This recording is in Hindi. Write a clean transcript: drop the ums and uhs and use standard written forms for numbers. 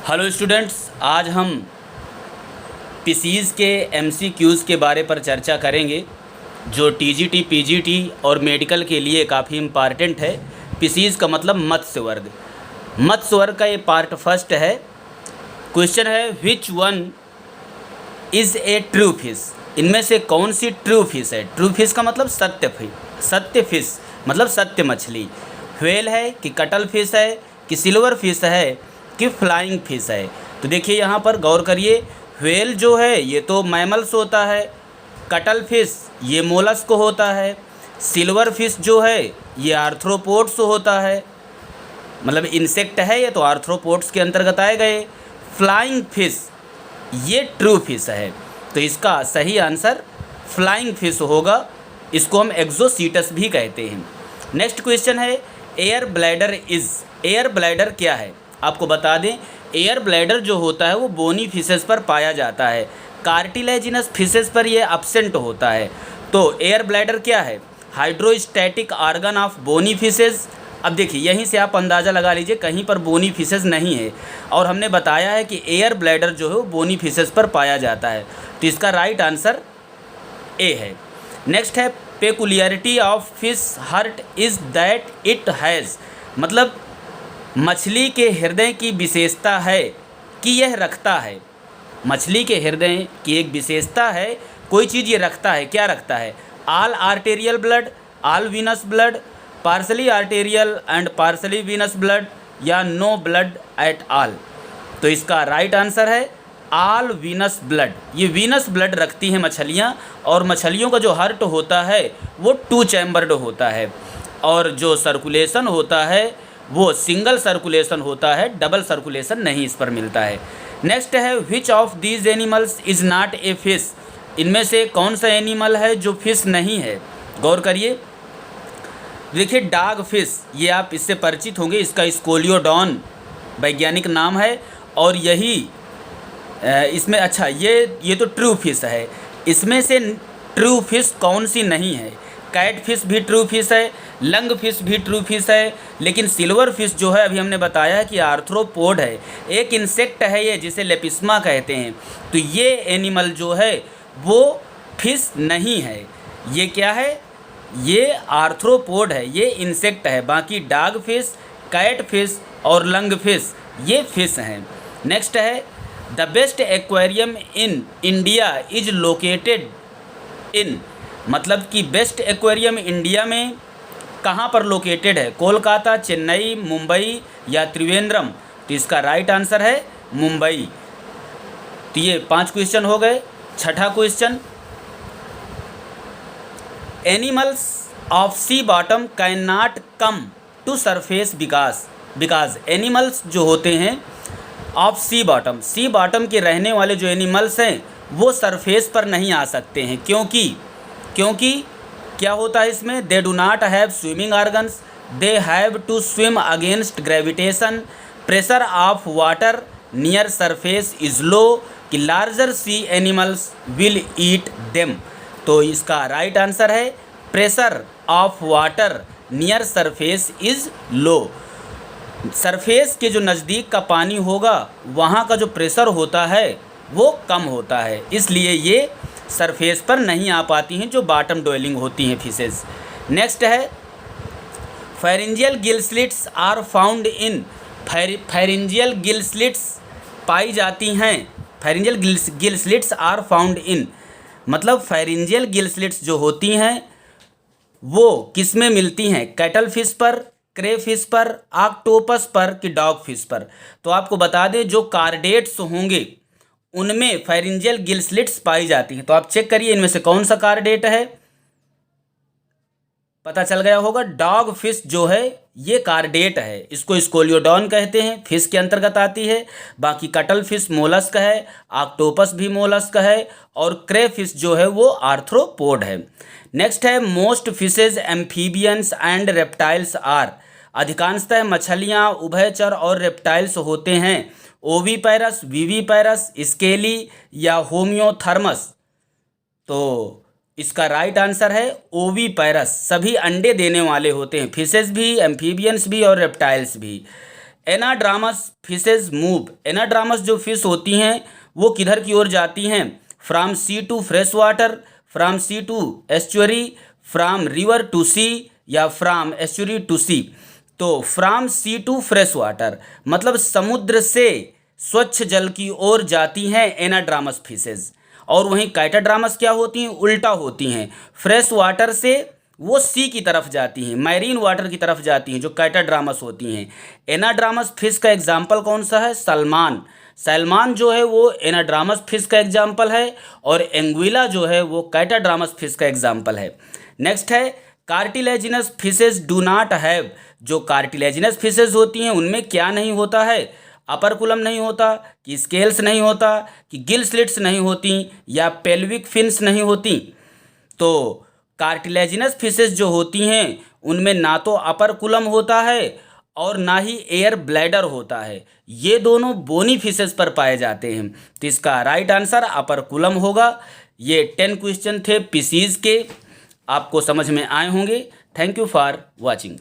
हेलो स्टूडेंट्स, आज हम पीसीज के एमसीक्यूज़ के बारे पर चर्चा करेंगे जो टीजीटी, पीजीटी और मेडिकल के लिए काफ़ी इम्पॉर्टेंट है। पीसीज का मतलब मत्स्य वर्ग। मत्स्य वर्ग का ये पार्ट फर्स्ट है। क्वेश्चन है which one is a true fish. इनमें से कौन सी ट्रू फिश है? ट्रू फिश का मतलब सत्य फिश मतलब सत्य मछली। व्हेल है कि कटल फिश है कि सिल्वर फिश है कि फ्लाइंग फिश है? तो देखिए यहाँ पर गौर करिए। व्हेल जो है ये तो मैमल्स होता है, कटल फिश ये मोलस्क होता है, सिल्वर फिश जो है ये आर्थ्रोपोड्स होता है, मतलब इंसेक्ट है ये तो आर्थ्रोपोड्स के अंतर्गत आए गए। फ्लाइंग फिश ये ट्रू फिश है, तो इसका सही आंसर फ्लाइंग फिश होगा। इसको हम एक्सोसीटस भी कहते हैं। नेक्स्ट क्वेश्चन है air bladder is. Air bladder क्या है आपको बता दें। एयर ब्लैडर जो होता है वो बोनी फिशेस पर पाया जाता है, कार्टिलेजिनस फिशेस पर ये अब्सेंट होता है। तो एयर ब्लैडर क्या है? Hydrostatic organ of bony fishes. अब देखिए यहीं से आप अंदाज़ा लगा लीजिए, कहीं पर बोनी फिशेस नहीं है और हमने बताया है कि एयर ब्लैडर जो है वो बोनी फिशेस पर पाया जाता है, तो इसका राइट आंसर ए है। नेक्स्ट है peculiarity of fish heart is that it has. मतलब मछली के हृदय की विशेषता है कि यह रखता है। मछली के हृदय की एक विशेषता है, कोई चीज़ ये रखता है। क्या रखता है? All arterial blood, all venous blood, partially arterial and partially venous blood या नो ब्लड एट ऑल? तो इसका राइट आंसर है ऑल वीनस ब्लड। ये वीनस ब्लड रखती हैं मछलियाँ, और मछलियों का जो हार्ट होता है वो 2 चैम्बर्ड होता है, और जो सर्कुलेशन होता है वो सिंगल सर्कुलेशन होता है, डबल सर्कुलेशन नहीं इस पर मिलता है। नेक्स्ट है which of these animals is not a fish. इनमें से कौन सा एनिमल है जो फिश नहीं है? गौर करिए। देखिए डॉग फिश, ये आप इससे परिचित होंगे, इसका स्कोलियोडॉन वैज्ञानिक नाम है, और यही इसमें अच्छा ये तो ट्रू फिश है। इसमें से ट्रू फिश कौन सी नहीं है? कैट फिश भी ट्रू फिश है, लंग फिश भी ट्रू फिश है, लेकिन सिल्वर फिश जो है अभी हमने बताया कि आर्थ्रोपोड है, एक इंसेक्ट है ये जिसे लेपिस्मा कहते हैं। तो ये एनिमल जो है वो फिश नहीं है। ये क्या है? ये आर्थ्रोपोड है, ये इंसेक्ट है। बाकी डॉग फिश, कैट फिश और लंग फिश ये फिश हैं। नेक्स्ट है the best aquarium in India is located in. मतलब कि बेस्ट एक्वेरियम इंडिया में कहाँ पर लोकेटेड है? कोलकाता, चेन्नई, मुंबई या त्रिवेंद्रम? तो इसका राइट आंसर है मुंबई। तो ये 5 क्वेश्चन हो गए। छठा question, animals of sea bottom can not come to surface because animals जो होते हैं ऑफ सी बॉटम के रहने वाले जो एनिमल्स हैं वो सरफेस पर नहीं आ सकते हैं। क्योंकि क्या होता है इसमें? They do not have swimming organs, they have to swim against gravitation, pressure of water near surface is low, कि larger sea animals will eat them. तो इसका राइट आंसर है pressure of water near surface is low. Surface के जो नज़दीक का पानी होगा वहाँ का जो प्रेशर होता है वो कम होता है, इसलिए ये सरफेस पर नहीं आ पाती हैं जो बॉटम डवेलिंग होती हैं फिशेस। नेक्स्ट है pharyngeal gill slits are found in. Pharyngeal gill slits पाई जाती हैं। Pharyngeal gill slits are found in मतलब फेरिंजियल गिल स्लिट्स जो होती हैं वो किस में मिलती हैं? कैटल फिश पर, क्रे फिश पर, ऑक्टोपस पर कि डॉग फिश पर? तो आपको बता दें जो कार्डेट्स होंगे उनमें फेरिंजियल गिल स्लिट्स पाई जाती हैं। तो आप चेक करिए इनमें से कौन सा कार्डेट है, पता चल गया होगा। डॉग फिश जो है ये कार्डेट है, इसको स्कोलियोडॉन कहते हैं, फिश के अंतर्गत आती है। बाकी कटल फिश मोलस्क है, ऑक्टोपस भी मोलस्क है, और क्रे फिश जो है वो आर्थ्रोपोड है। नेक्स्ट है most fishes amphibians and reptiles are. अधिकांशतः मछलियाँ उभयचर और रेप्टाइल्स होते हैं। ओवीपैरस, वीवीपैरस, स्केली या होम्योथर्मस? तो इसका राइट आंसर है ओवीपैरस। सभी अंडे देने वाले होते हैं, फिशेस भी, एम्फीबियंस भी और रेप्टाइल्स भी। एनाड्रामस फिशेज मूव, एनाड्रामस जो फिश होती हैं वो किधर की ओर जाती हैं? From sea to fresh water, from sea to estuary, from river to sea, या फ्रॉम एस्चुअरी टू सी। तो from sea to fresh water मतलब समुद्र से स्वच्छ जल की ओर जाती हैं एनाड्रामस फिशेज। और वहीं काइटाड्रामस क्या होती हैं? उल्टा होती हैं, फ्रेश वाटर से वो सी की तरफ जाती हैं, मैरीन वाटर की तरफ जाती हैं, जो काइटाड्रामस होती हैं। एनाड्रामस फिश का एग्जाम्पल कौन सा है? सैल्मन। सैल्मन जो है वो एनाड्रामस फिश का एग्जाम्पल है, और एंगुइला जो है वो काइटाड्रामस फिश का एग्जाम्पल है। नेक्स्ट है cartilaginous fishes do not have, जो कार्टिलेजिनस फिशेज होती हैं उनमें क्या नहीं होता है? अपरकुलम नहीं होता, कि स्केल्स नहीं होता, कि गिल स्लिट्स नहीं होती, या पेल्विक फिन्स नहीं होती। तो कार्टिलेजिनस फिशेज जो होती हैं उनमें ना तो अपरकुलम होता है और ना ही एयर ब्लैडर होता है, ये दोनों बोनी फिशेज पर पाए जाते हैं। तो इसका राइट आंसर अपरकुलम होगा। ये 10 क्वेश्चन थे फिशेज के, आपको समझ में आए होंगे। Thank you for watching.